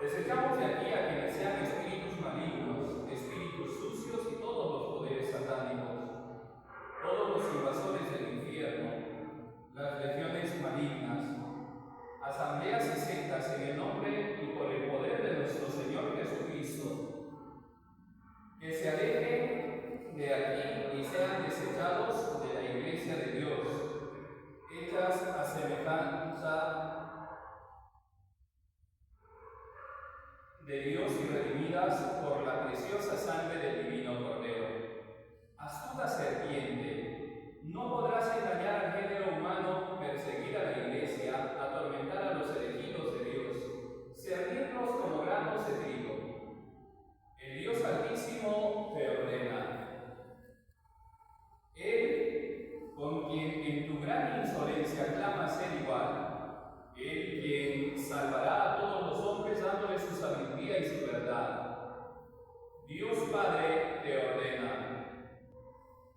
Desechamos de aquí a quienes sean espíritus malignos, espíritus sucios y todos los poderes satánicos, todos los invasores del infierno, las legiones malignas, asambleas y sectas en el nombre y por el poder de nuestro Señor Jesucristo, que se alejen de aquí y sean desechados de la Iglesia de Dios, hechas a semejanza de Dios y redimidas por la preciosa sangre del divino Cordero. Astuta serpiente, no podrás engañar al género humano, perseguir a la Iglesia, atormentar a los elegidos de Dios, servirlos como granos de trigo. El Dios Altísimo te ordena. Él, con quien en tu gran insolencia clamas ser igual, Él quien salvará a todos los hombres dándoles su sabiduría y su verdad. Dios Padre te ordena.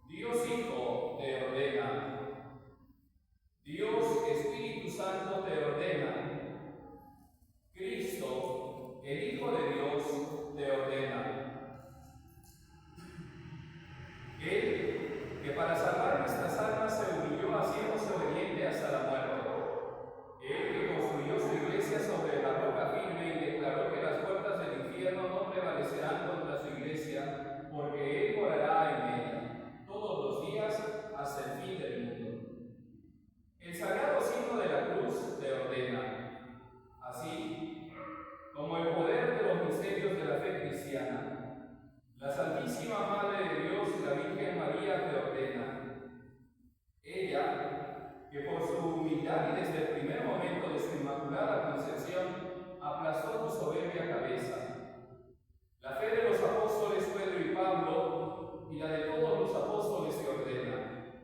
Dios Hijo te ordena. Dios Espíritu Santo te ordena. Cristo, el Hijo de Dios, te ordena. Él, que para salvar nuestras almas se humilló haciéndose obediente hasta la muerte. Él que construyó su iglesia sobre la roca firme y declaró que las puertas del infierno no prevalecerán contra su iglesia, porque Él morará en ella todos los días hasta el fin del mundo. El sagrado signo de la cruz te ordena, así como el poder de los misterios de la fe cristiana. La Santísima Madre de Dios, la Virgen María, te ordena. Ella, que por su humildad y desde el primer momento de su inmaculada concepción aplastó tu soberbia cabeza. La fe de los apóstoles Pedro y Pablo y la de todos los apóstoles te ordena.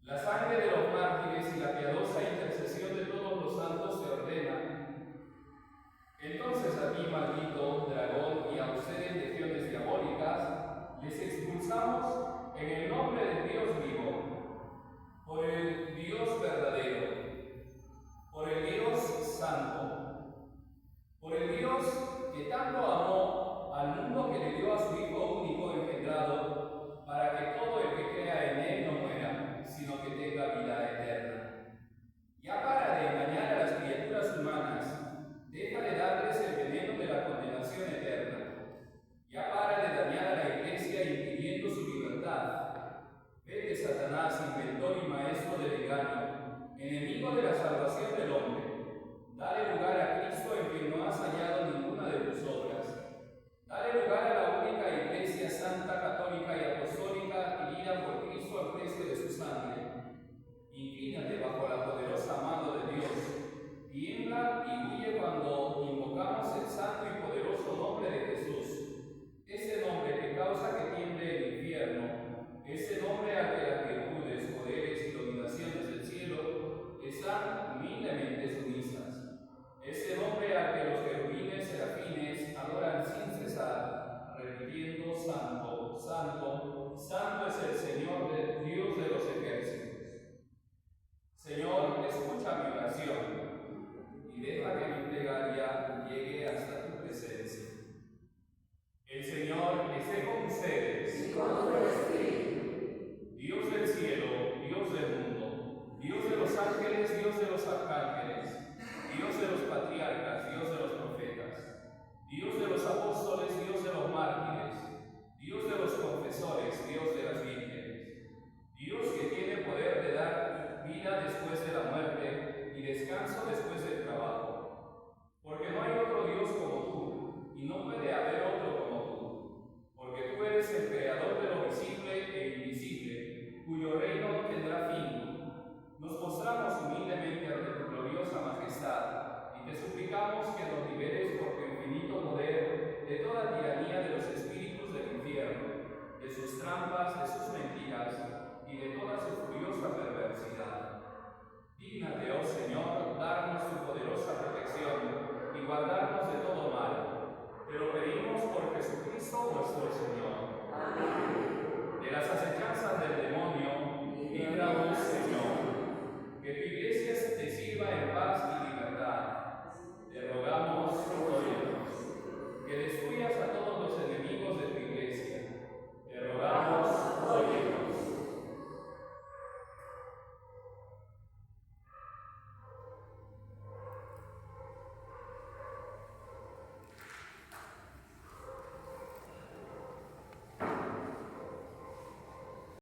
La sangre de los mártires y la piadosa intercesión de todos los santos te ordena. Entonces a ti, maldito dragón, y a ustedes legiones diabólicas, les expulsamos en el nombre del Dios vivo, por el Dios verdadero, por el Dios santo, por el Dios que tanto amó al mundo que le dio a su Hijo único engendrado, para que todo el que crea en Él no muera, sino que tenga vida eterna. Ya para de engañar a las criaturas humanas, deja de darles el veneno de la condenación eterna. Ya para de dañar a la Iglesia impidiendo su libertad. Vete, Satanás, inventor y maestro del engaño, enemigo de la salvación del hombre. Dale lugar a Cristo en quien no has hallado ninguna de tus obras. Dale lugar a la única Iglesia santa, católica y apostólica, adquirida por Cristo al precio de su sangre. Inclínate bajo la poderosa mano de Dios. Tiembla y huye cuando invocamos el santo y poderoso nombre de Jesús. Ese nombre que causa que tiemble el infierno, ese nombre al que las virtudes, poderes y dominaciones del cielo están humildemente sumisas. Ese nombre al que los querubines serafines adoran sin cesar, repitiendo: Santo, Santo, Santo es el Señor, Dios de los ejércitos. Señor, escucha mi oración y deja que mi plegaria llegue hasta tu presencia. El Señor esté con ustedes. Y con tu espíritu. Dios del cielo, Dios del mundo, Dios de los ángeles, Dios de los arcángeles, Dios de los patriarcas, Dios de los profetas, Dios de los apóstoles, Dios de los mártires, Dios de los confesores, Dios de las vírgenes, Dios que tiene poder de dar vida después de la muerte y descanso después del trabajo. Porque no hay otro Dios como tú, y no puede haber otro como tú, porque tú eres el creador de lo visible e invisible, cuyo reino no tendrá fin. Nos postramos humildemente ante tu gloriosa majestad y te suplicamos que nos liberes por tu infinito poder de toda tiranía de los espíritus del infierno, de sus trampas, de sus mentiras y de toda su furiosa perversidad. Dígnate, oh Señor, darnos tu poderosa protección y guardarnos de todo mal. Te lo pedimos por Jesucristo nuestro Señor. Amén.